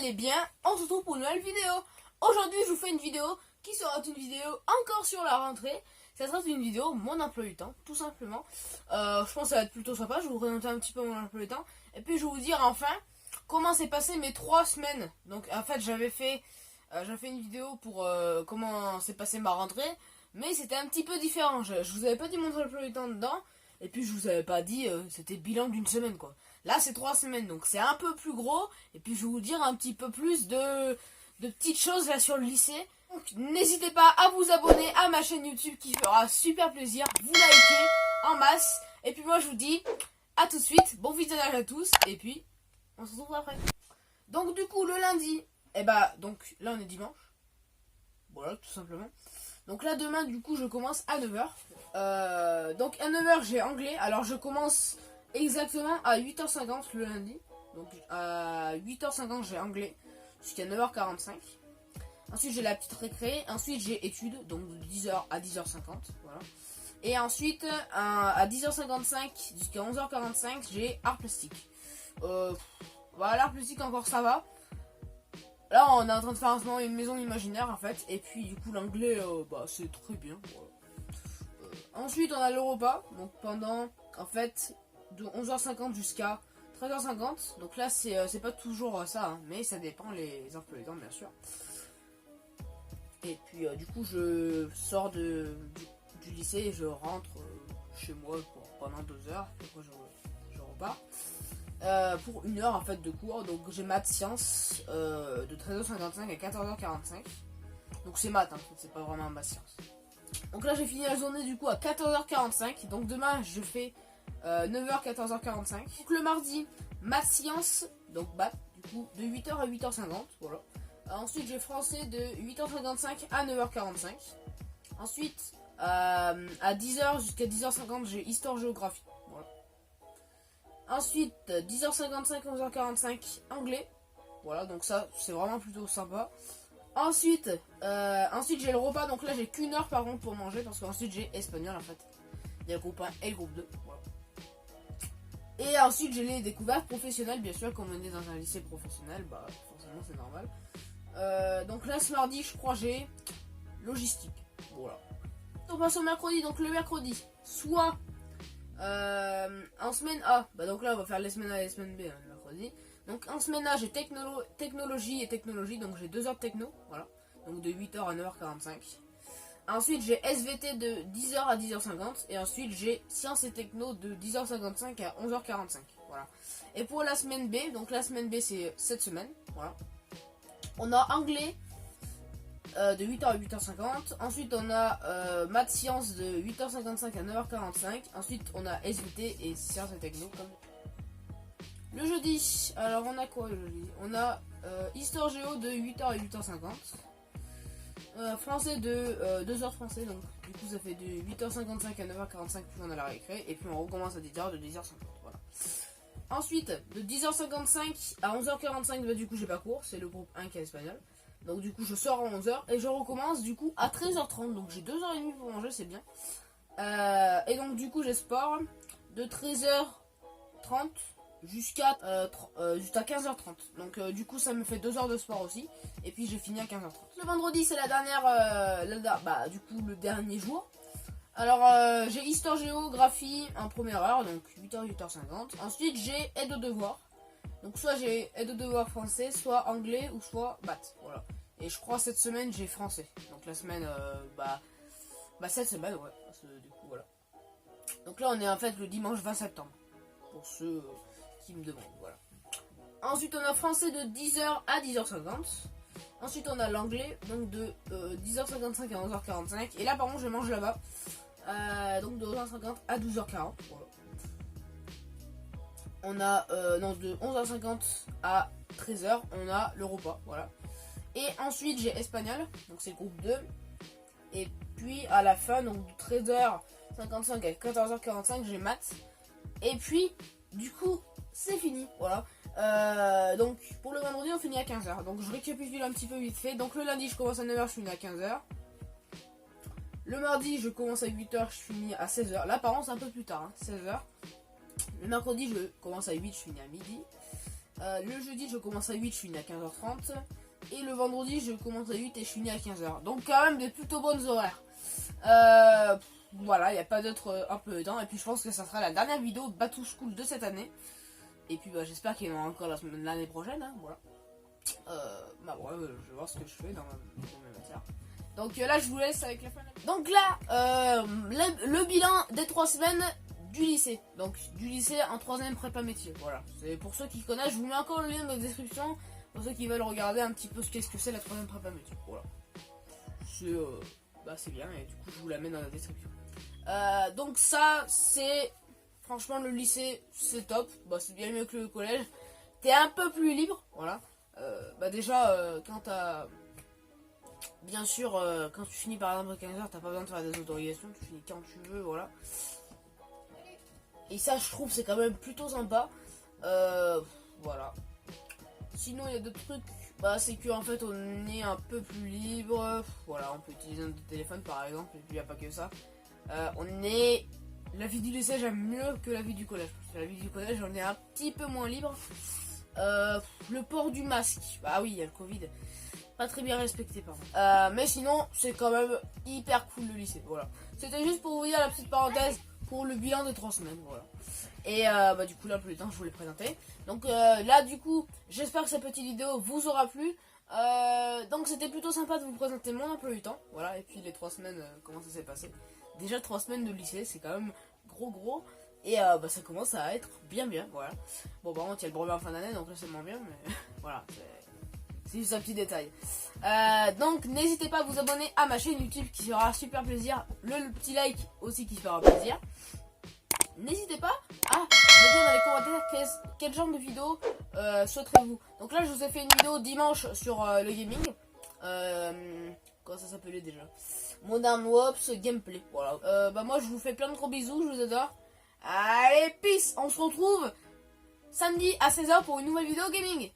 allez bien, on se retrouve pour une nouvelle vidéo. Aujourd'hui je vous fais une vidéo qui sera une vidéo encore sur la rentrée. Ça sera une vidéo mon emploi du temps, tout simplement. Je pense que ça va être plutôt sympa, je vais vous présenter un petit peu mon emploi du temps. Et puis je vais vous dire enfin comment s'est passé mes 3 semaines. Donc en fait j'avais fait une vidéo pour comment s'est passé ma rentrée. Mais c'était un petit peu différent, je vous avais pas dit mon emploi du temps dedans. Et puis je vous avais pas dit c'était bilan d'une semaine quoi. Là c'est 3 semaines donc c'est un peu plus gros. Et puis je vais vous dire un petit peu plus de petites choses là sur le lycée. Donc n'hésitez pas à vous abonner à ma chaîne YouTube qui fera super plaisir. Vous likez en masse. Et puis moi je vous dis à tout de suite. Bon visionnage à tous. Et puis on se retrouve après. Donc du coup le lundi. Et bah donc là on est dimanche. Voilà tout simplement. Donc là demain du coup je commence à 9h. Donc à 9h j'ai anglais. Alors je commence exactement à 8h50 le lundi. Donc à 8h50 j'ai anglais jusqu'à 9h45. Ensuite j'ai la petite récré. Ensuite j'ai études. Donc de 10h à 10h50. Voilà. Et ensuite à 10h55 jusqu'à 11h45 j'ai art plastique. Voilà, l'art plastique encore ça va. Là on est en train de faire en ce moment une maison imaginaire en fait. Et puis du coup l'anglais c'est très bien. Voilà. Ensuite on a le repas. Donc pendant en fait de 11h50 jusqu'à 13h50. Donc là c'est pas toujours ça hein, mais ça dépend les emplois du temps bien sûr. Et puis du coup je sors du lycée et je rentre chez moi pendant 2 heures. Après je repars. Pour 1 heure en fait de cours. Donc j'ai maths sciences de 13h55 à 14h45. Donc c'est maths, hein, c'est pas vraiment maths sciences. Donc là j'ai fini la journée du coup à 14h45. Donc demain je fais 9h 14h45. Donc le mardi maths sciences, donc maths du coup de 8h à 8h50. Voilà. Ensuite j'ai français de 8h55 à 9h45. Ensuite à 10h jusqu'à 10h50 j'ai histoire géographie. Voilà. Ensuite 10h55 11h45 anglais. Voilà donc ça c'est vraiment plutôt sympa. Ensuite j'ai le repas, donc là j'ai qu'une heure par contre pour manger parce qu'ensuite j'ai espagnol en fait. Il y a le groupe 1 et le groupe 2. Voilà. Et ensuite j'ai les découvertes professionnelles, bien sûr, comme on est dans un lycée professionnel, bah forcément c'est normal. Donc là ce mardi je crois j'ai logistique. Voilà. On passe au mercredi, donc le mercredi, soit en semaine A, bah donc là on va faire les semaines A et les semaines B hein, le mercredi. Donc en semaine A j'ai technologie et technologie, donc j'ai 2 heures de techno, voilà. Donc de 8h à 9h45. Ensuite j'ai SVT de 10h à 10h50. Et ensuite j'ai sciences et techno de 10h55 à 11h45. Voilà. Et pour la semaine B, donc la semaine B c'est cette semaine, voilà. On a anglais de 8h à 8h50. Ensuite on a maths sciences de 8h55 à 9h45. Ensuite on a SVT et sciences et techno comme le jeudi. Alors on a quoi le jeudi? On a histoire géo de 8h à 8h50. Français de 2 heures français, donc du coup ça fait de 8h55 à 9h45 puis on a la récré. Et puis on recommence à 10h de 10h50. Voilà. Ensuite de 10h55 à 11h45 bah, du coup j'ai pas cours, c'est le groupe 1 qui est espagnol. Donc du coup je sors à 11h et je recommence du coup à 13h30. Donc j'ai 2h30 pour manger, c'est bien. Et donc du coup j'ai sport de 13h30 jusqu'à 15h30. Donc du coup ça me fait 2 heures de sport aussi. Et puis j'ai fini à 15h30. Le vendredi c'est la dernière du coup le dernier jour. Alors j'ai histoire géographie en première heure, donc 8h 8h50. Ensuite j'ai aide aux devoirs. Donc soit j'ai aide aux devoirs français, soit anglais ou soit maths. Voilà. Et je crois cette semaine j'ai français. Donc la semaine cette semaine ouais. Du coup voilà. Donc là on est en fait le dimanche 20 septembre. Pour ceux qui me demandent, voilà. Ensuite on a français de 10h à 10h50. Ensuite on a l'anglais donc de 10h55 à 11h45. Et là par contre je mange là-bas donc de 11h50 à 12h40. Voilà. On a de 11h50 à 13h on a le repas, voilà. Et ensuite j'ai espagnol, donc c'est le groupe 2. Et puis à la fin donc de 13h55 à 14h45 j'ai maths. Et puis du coup c'est fini, voilà. Donc pour le vendredi on finit à 15h. Donc je récapitule un petit peu vite fait. Donc le lundi je commence à 9h, je finis à 15h. Le mardi je commence à 8h, je finis à 16h. Là par contre c'est un peu plus tard, hein, 16h. Le mercredi je commence à 8, je finis à midi. Le jeudi, je commence à 8, je finis à 15h30. Et le vendredi, je commence à 8 et je finis à 15h. Donc quand même des plutôt bonnes horaires. Voilà, il n'y a pas d'autre un peu de temps. Et puis je pense que ça sera la dernière vidéo Back to School de cette année. Et puis bah, j'espère qu'il y en aura encore l'année prochaine. Hein, voilà. Je vais voir ce que je fais dans mes matières. Donc là, je vous laisse avec la fin. Donc là, le bilan des 3 semaines du lycée. Donc du lycée en 3ème prépa métier. Voilà. C'est pour ceux qui connaissent, je vous mets encore le lien dans la description. Pour ceux qui veulent regarder un petit peu ce qu'est-ce que c'est la 3ème prépa métier. Voilà. C'est bien et du coup je vous la mets dans la description. Donc ça c'est franchement le lycée c'est top. C'est bien mieux que le collège. T'es un peu plus libre. Voilà. Déjà quand t'as bien sûr quand tu finis par exemple à 15h t'as pas besoin de faire des autorisations. Tu finis quand tu veux. Voilà. Et ça je trouve c'est quand même plutôt sympa. Voilà. Sinon il y a d'autres trucs, c'est qu'en fait on est un peu plus libre, voilà, on peut utiliser notre téléphone par exemple, et puis il n'y a pas que ça. La vie du lycée j'aime mieux que la vie du collège, parce que la vie du collège on est un petit peu moins libre. Le port du masque, oui il y a le Covid, pas très bien respecté par contre. Mais sinon c'est quand même hyper cool le lycée, voilà. C'était juste pour vous dire la petite parenthèse pour le bilan de 3 semaines, voilà. Et du coup là plus le temps je vous l'ai présenté. Donc là du coup j'espère que cette petite vidéo vous aura plu. Donc c'était plutôt sympa de vous présenter mon emploi du temps. Voilà, et puis les 3 semaines comment ça s'est passé. Déjà 3 semaines de lycée c'est quand même gros. Et ça commence à être bien voilà. Bon par contre il y a le brevet en fin d'année donc là c'est moins bien mais voilà c'est juste un petit détail. Donc n'hésitez pas à vous abonner à ma chaîne YouTube qui fera super plaisir. Le petit like aussi qui fera plaisir. N'hésitez pas à me dire dans les commentaires quel genre de vidéo souhaiterez-vous. Donc là je vous ai fait une vidéo dimanche sur le gaming. Comment ça s'appelait déjà? Modern Wops Gameplay. Voilà. Moi je vous fais plein de gros bisous, je vous adore. Allez, peace. On se retrouve samedi à 16h pour une nouvelle vidéo gaming.